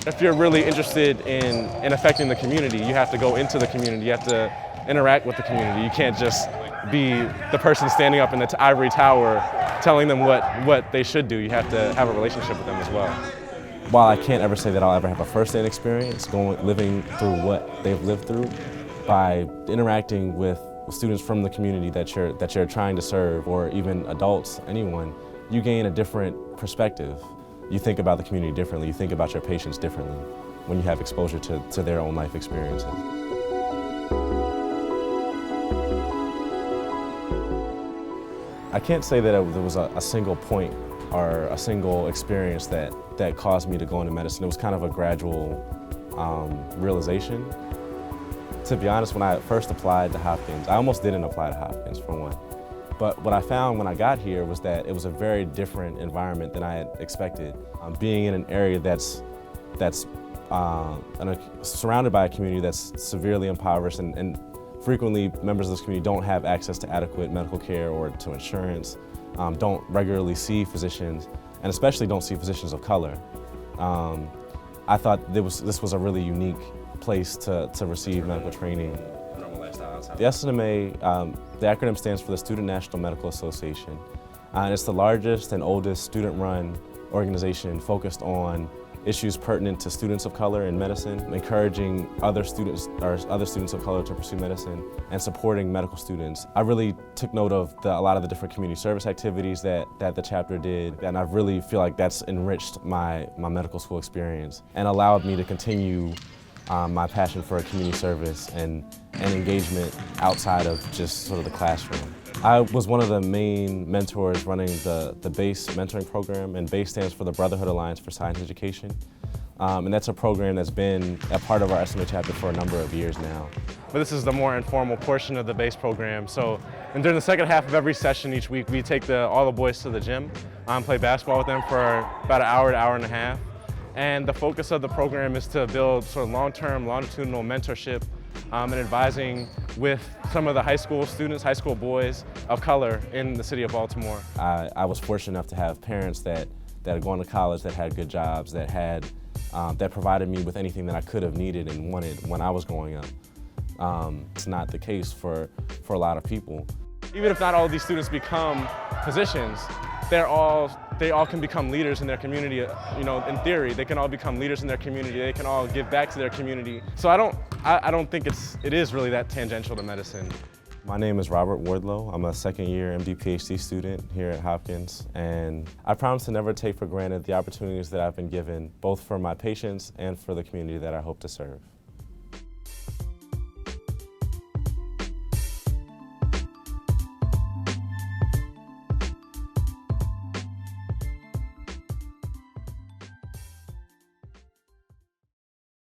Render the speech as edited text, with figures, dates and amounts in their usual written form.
if you're really interested in affecting the community, you have to go into the community. You have to interact with the community. You can't just be the person standing up in the ivory tower telling them what they should do. You have to have a relationship with them as well. While I can't ever say that I'll ever have a first-hand experience living through what they've lived through, by interacting with students from the community that you're trying to serve, or even adults, anyone, you gain a different perspective. You think about the community differently. You think about your patients differently when you have exposure to their own life experiences. I can't say that there was a single point or a single experience that caused me to go into medicine. It was kind of a gradual realization. To be honest, when I first applied to Hopkins, I almost didn't apply to Hopkins, for one. But what I found when I got here was that it was a very different environment than I had expected. Being in an area that's surrounded by a community that's severely impoverished, and frequently members of this community don't have access to adequate medical care or to insurance, don't regularly see physicians, and especially don't see physicians of color. I thought this was a really unique place to receive medical training. The SNMA, the acronym stands for the Student National Medical Association, and it's the largest and oldest student-run organization focused on issues pertinent to students of color in medicine, encouraging other students of color to pursue medicine, and supporting medical students. I really took note of a lot of the different community service activities that the chapter did, and I really feel like that's enriched my medical school experience and allowed me to continue my passion for community service and engagement outside of just sort of the classroom. I was one of the main mentors running the BASE mentoring program, and BASE stands for the Brotherhood Alliance for Science Education. And that's a program that's been a part of our SMA chapter for a number of years now. But this is the more informal portion of the BASE program. And during the second half of every session each week, we take all the boys to the gym, play basketball with them for about an hour to hour and a half. And the focus of the program is to build sort of long-term, longitudinal mentorship and advising with some of the high school students, high school boys of color in the city of Baltimore. I was fortunate enough to have parents that had gone to college, that had good jobs, that provided me with anything that I could have needed and wanted when I was growing up. It's not the case for a lot of people. Even if not all of these students become physicians, they all can become leaders in their community. In theory, they can all become leaders in their community. They can all give back to their community. So I don't think it is really that tangential to medicine. My name is Robert Wardlow. I'm a second-year MD PhD student here at Hopkins, and I promise to never take for granted the opportunities that I've been given, both for my patients and for the community that I hope to serve.